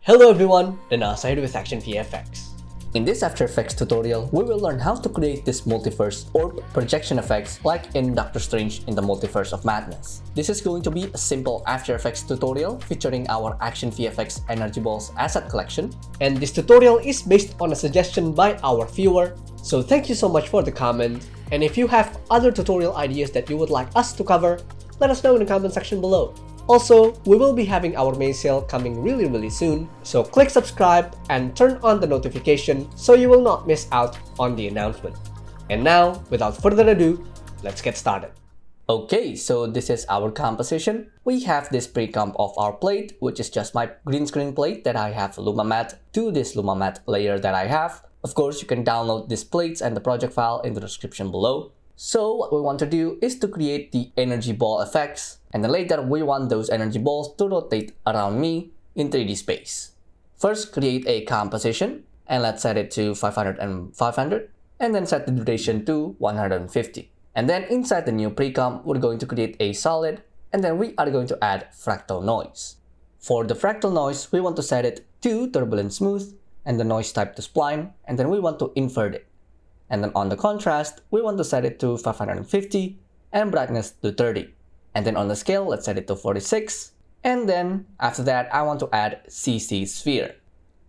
Hello everyone, Danasai with ActionVFX. In this After Effects tutorial, we will learn how to create this multiverse orb projection effects like in Doctor Strange in the Multiverse of Madness. This is going to be a simple After Effects tutorial featuring our ActionVFX Energy Balls asset collection. And this tutorial is based on a suggestion by our viewer, so thank you so much for the comment. And if you have other tutorial ideas that you would like us to cover, let us know in the comment section below. Also, we will be having our May sale coming really soon, so click subscribe and turn on the notification so you will not miss out on the announcement. And now, without further ado, let's get started. Okay, so this is our composition. We have this pre-comp of our plate, which is just my green screen plate that I have LumaMatte to this LumaMatte layer that I have. Of course, you can download these plates and the project file in the description below. So what we want to do is to create the energy ball effects, and then later we want those energy balls to rotate around me in 3D space. First, create a composition, and let's set it to 500 and 500, and then set the duration to 150. And then inside the new pre-comp, we're going to create a solid, and then we are going to add fractal noise. For the fractal noise, we want to set it to turbulent smooth, and the noise type to spline, and then we want to invert it. And then on the contrast, we want to set it to 550 and brightness to 30. And then on the scale, let's set it to 46. And then after that, I want to add CC sphere.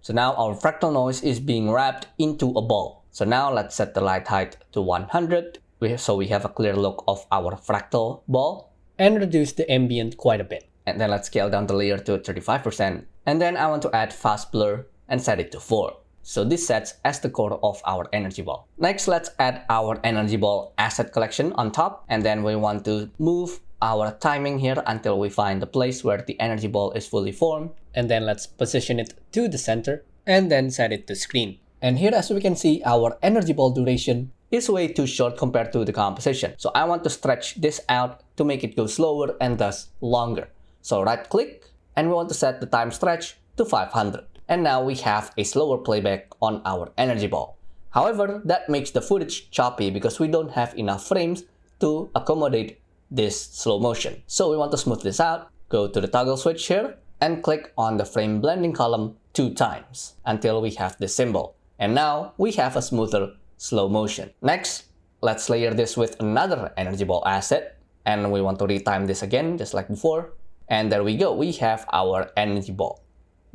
So now our fractal noise is being wrapped into a ball. So now let's set the light height to 100. So we have a clear look of our fractal ball. And reduce the ambient quite a bit. And then let's scale down the layer to 35%. And then I want to add fast blur and set it to 4. So this sets as the core of our energy ball. Next, let's add our energy ball asset collection on top. And then we want to move our timing here until we find the place where the energy ball is fully formed. And then let's position it to the center and then set it to screen. And here, as we can see, our energy ball duration is way too short compared to the composition. So I want to stretch this out to make it go slower and thus longer. So right click, and we want to set the time stretch to 500. And now we have a slower playback on our energy ball. However, that makes the footage choppy because we don't have enough frames to accommodate this slow motion. So we want to smooth this out. Go to the toggle switch here and click on the frame blending column 2 times until we have this symbol. And now we have a smoother slow motion. Next, let's layer this with another energy ball asset. And we want to retime this again, just like before. And there we go, we have our energy ball.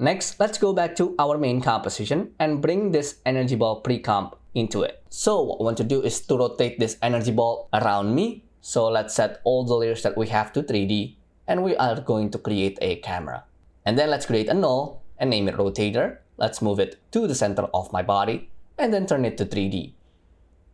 Next, let's go back to our main composition and bring this energy ball pre-comp into it. So what we want to do is to rotate this energy ball around me. So let's set all the layers that we have to 3D, and we are going to create a camera. And then let's create a null and name it rotator. Let's move it to the center of my body and then turn it to 3D.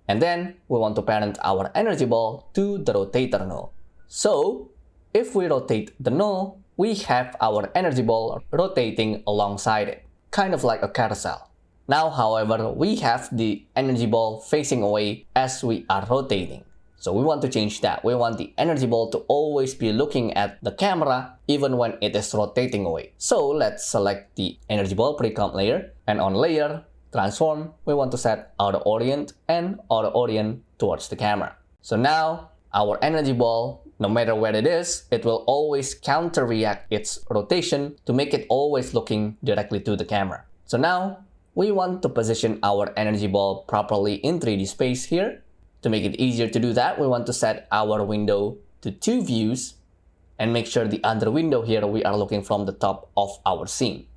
And then we want to parent our energy ball to the rotator null. So if we rotate the null, we have our energy ball rotating alongside it, kind of like a carousel. Now, however, we have the energy ball facing away as we are rotating. So we want to change that. We want the energy ball to always be looking at the camera even when it is rotating away. So let's select the energy ball pre-comp layer, and on layer, transform, we want to set Auto-orient and Auto-orient towards the camera. So now our energy ball, no matter where it is, it will always counter-react its rotation to make it always looking directly to the camera. So now, we want to position our energy ball properly in 3D space here. To make it easier to do that, we want to set our window to 2 views and make sure the other window here we are looking from the top of our scene.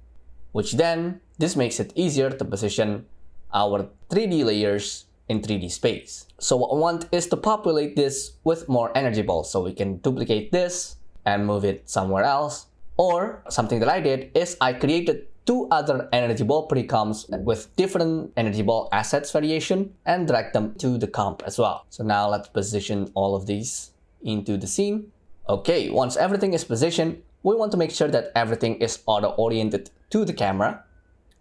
Which then, this makes it easier to position our 3D layers in 3D space. So what I want is to populate this with more energy balls. So we can duplicate this and move it somewhere else. Or something that I did is I created 2 other energy ball pre-comps with different energy ball assets variation and drag them to the comp as well. So now let's position all of these into the scene. Okay, once everything is positioned, we want to make sure that everything is auto-oriented to the camera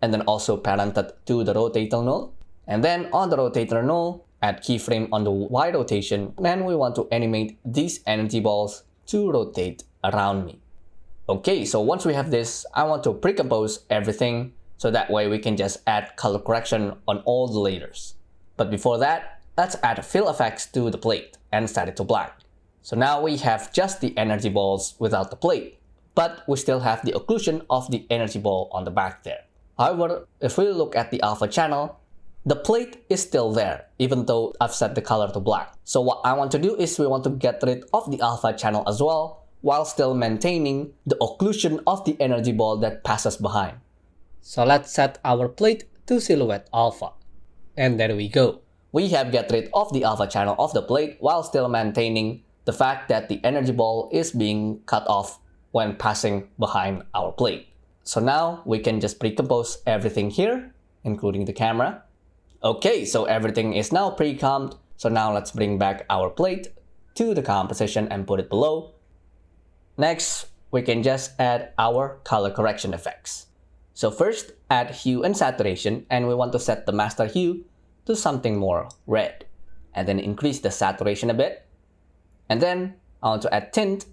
and then also parented to the rotator null. And then on the rotator null, add keyframe on the Y rotation, and we want to animate these energy balls to rotate around me. Okay, so once we have this, I want to pre-compose everything so that way we can just add color correction on all the layers. But before that, let's add fill effects to the plate and set it to black. So now we have just the energy balls without the plate. but we still have the occlusion of the energy ball on the back there. However, if we look at the alpha channel, the plate is still there, even though I've set the color to black. So what I want to do is we want to get rid of the alpha channel as well, while still maintaining the occlusion of the energy ball that passes behind. So let's set our plate to silhouette alpha. And there we go. We have get rid of the alpha channel of the plate while still maintaining the fact that the energy ball is being cut off when passing behind our plate. So now we can just pre-compose everything here, including the camera. Okay, so everything is now pre-comped. So now let's bring back our plate to the composition and put it below. Next, we can just add our color correction effects. So first, add hue and saturation, and we want to set the master hue to something more red. And then increase the saturation a bit. And then I want to add tint,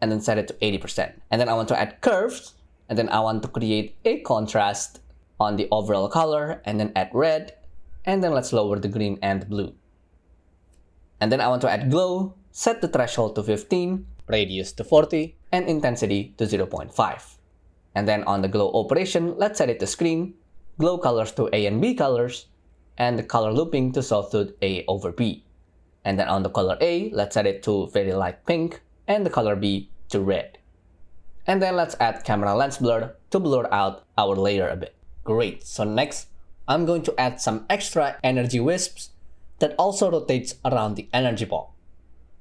and then set it to 80%. And then I want to add curves, and then I want to create a contrast on the overall color, and then add red, and then let's lower the green and the blue. And then I want to add glow, set the threshold to 15, radius to 40, and intensity to 0.5. And then on the glow operation, let's set it to screen, glow colors to A and B colors, and the color looping to sawtooth A over B. And then on the color A, let's set it to very light pink, and the color B to red. And then let's add camera lens blur to blur out our layer a bit. Great, so next, I'm going to add some extra energy wisps that also rotates around the energy ball.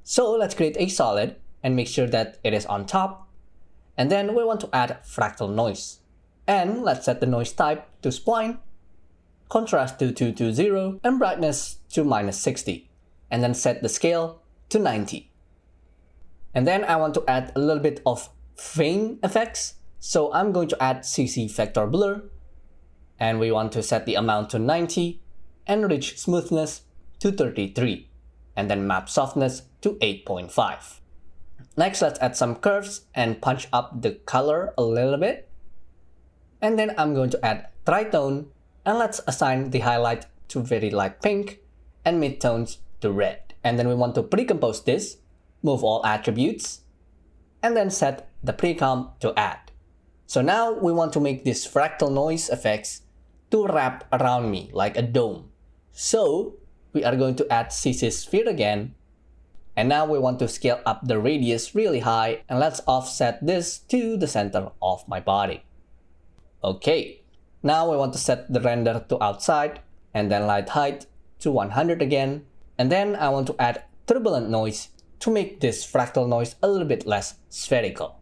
So let's create a solid and make sure that it is on top. And then we want to add fractal noise. And let's set the noise type to spline, contrast to 220, and brightness to -60. And then set the scale to 90. And then I want to add a little bit of fade effects. So I'm going to add CC vector blur. And we want to set the amount to 90 and ridge smoothness to 33. And then map softness to 8.5. Next, let's add some curves and punch up the color a little bit. And then I'm going to add tritone, and let's assign the highlight to very light pink and midtones to red. And then we want to pre-compose this, move all attributes, and then set the precomp to add. So now we want to make these fractal noise effects to wrap around me like a dome. So we are going to add CC sphere again. And now we want to scale up the radius really high, and let's offset this to the center of my body. Okay, now we want to set the render to outside, and then light height to 100 again. And then I want to add turbulent noise to make this fractal noise a little bit less spherical.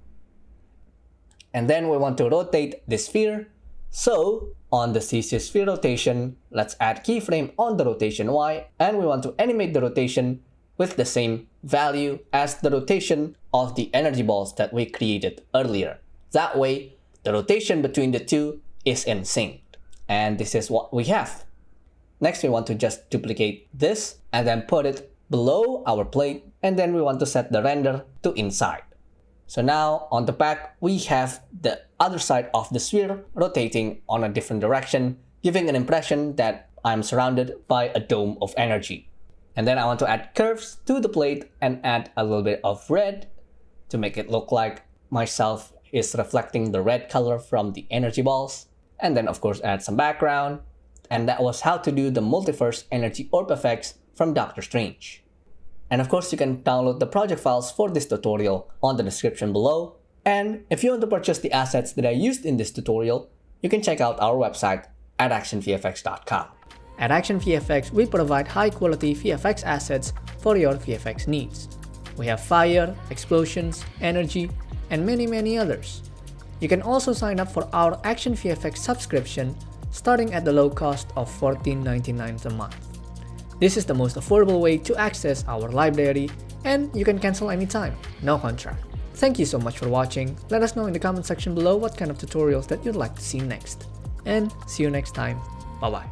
And then we want to rotate the sphere. So on the CC sphere rotation, let's add keyframe on the rotation Y, and we want to animate the rotation with the same value as the rotation of the energy balls that we created earlier. That way, the rotation between the two is in sync. And this is what we have. Next, we want to just duplicate this and then put it below our plate, and then we want to set the render to inside. So now on the back, we have the other side of the sphere rotating on a different direction, giving an impression that I'm surrounded by a dome of energy. And then I want to add curves to the plate and add a little bit of red to make it look like myself is reflecting the red color from the energy balls. And then of course add some background. And that was how to do the Multiverse energy orb effects from Doctor Strange. And of course you can download the project files for this tutorial on the description below. And if you want to purchase the assets that I used in this tutorial, you can check out our website at ActionVFX.com. At ActionVFX, we provide high-quality VFX assets for your VFX needs. We have fire, explosions, energy, and many others. You can also sign up for our ActionVFX subscription starting at the low cost of $14.99 a month. This is the most affordable way to access our library, and you can cancel anytime, no contract. Thank you so much for watching. Let us know in the comment section below what kind of tutorials that you'd like to see next. And see you next time. Bye bye.